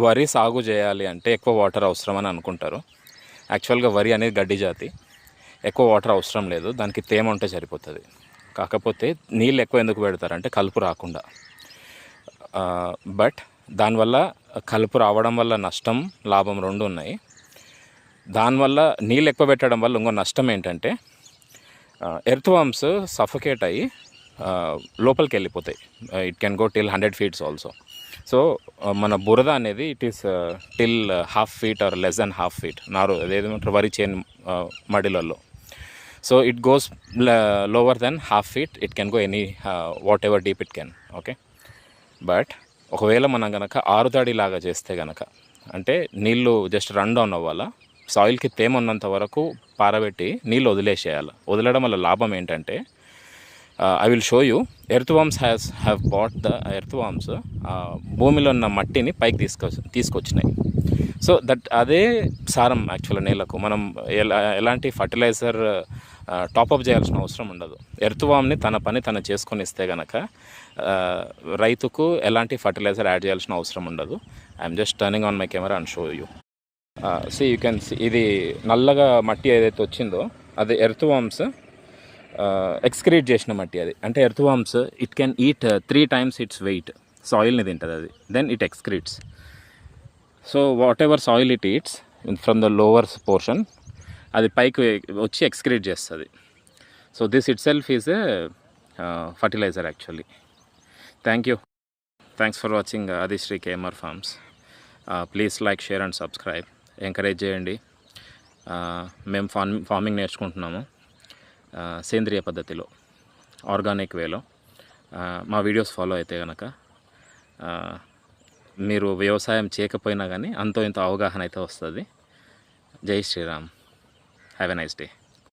వరి సాగు చేయాలి అంటే ఎక్కువ వాటర్ అవసరం అని అనుకుంటారు. యాక్చువల్గా వరి అనేది గడ్డి జాతి, ఎక్కువ వాటర్ అవసరం లేదు, దానికి తేమ ఉంటే సరిపోతుంది. కాకపోతే నీళ్ళు ఎక్కువ ఎందుకు పెడతారంటే కలుపు రాకుండా. బట్ దానివల్ల కలుపు రావడం వల్ల నష్టం లాభం రెండు ఉన్నాయి. దానివల్ల నీళ్ళు ఎక్కువ పెట్టడం వల్ల ఇంకో నష్టం ఏంటంటే ఎర్త్ వామ్స్ సఫకేట్ అయ్యి లోపలికి వెళ్ళిపోతాయి. It can go till 100 feet also. So మన బురద అనేది it is till 1/2 feet or less than 1/2 feet ఏదేమంటారు వరి చేను మడిలలో. So it goes lower then 1/2 feet. It can go any whatever deep it can. Okay, but ఒకవేళ మనం కనుక ఆరుతడి లాగా చేస్తే కనుక, అంటే నీళ్ళు జస్ట్ రన్ డౌన్ అవ్వాలా, సాయిల్కి తేమ ఉన్నంత వరకు పారబెట్టి నీళ్ళు వదిలేసేయాలి. వదిలేయడం వల్ల లాభం ఏంటంటే I will show you. Earthworms have but the earthworms భూమిలో ఉన్న మట్టిని పైకి తీసుకొచ్చినాయి. సో అదే సారం యాక్చువల్ నేలకు. మనం ఎలాంటి ఫర్టిలైజర్ టాపప్ చేయాల్సిన అవసరం ఉండదు. ఎర్త్ వామ్ని తన పని తను చేసుకొని ఇస్తే కనుక రైతుకు ఎలాంటి ఫర్టిలైజర్ యాడ్ చేయాల్సిన అవసరం ఉండదు. I'm just turning on my camera and show you. See you can see, ఇది నల్లగా మట్టి ఏదైతే వచ్చిందో అది ఎర్త్ వామ్స్ ఎక్స్క్రీట్ చేసిన మట్టి. అది అంటే earthworms it can eat 3 times it's weight. సాయిల్ని తింటుంది అది, then it excretes. So whatever soil it eats from the lower portion అది పైకి వచ్చి ఎక్స్క్రీట్ చేస్తుంది. So this itself is a fertiliser actually. Thank you. Thanks for watching Adishri KMR Farms. Please like, share and subscribe. Encourage చేయండి. మేము farming నేర్చుకుంటున్నాము సేంద్రియ పద్ధతిలో, organic వేలో. మా వీడియోస్ ఫాలో అయితే కనుక మీరు వ్యవసాయం చేయకపోయినా కానీ అంతో ఇంత అవగాహన అయితే వస్తుంది. Jai Shriram. Have a nice day.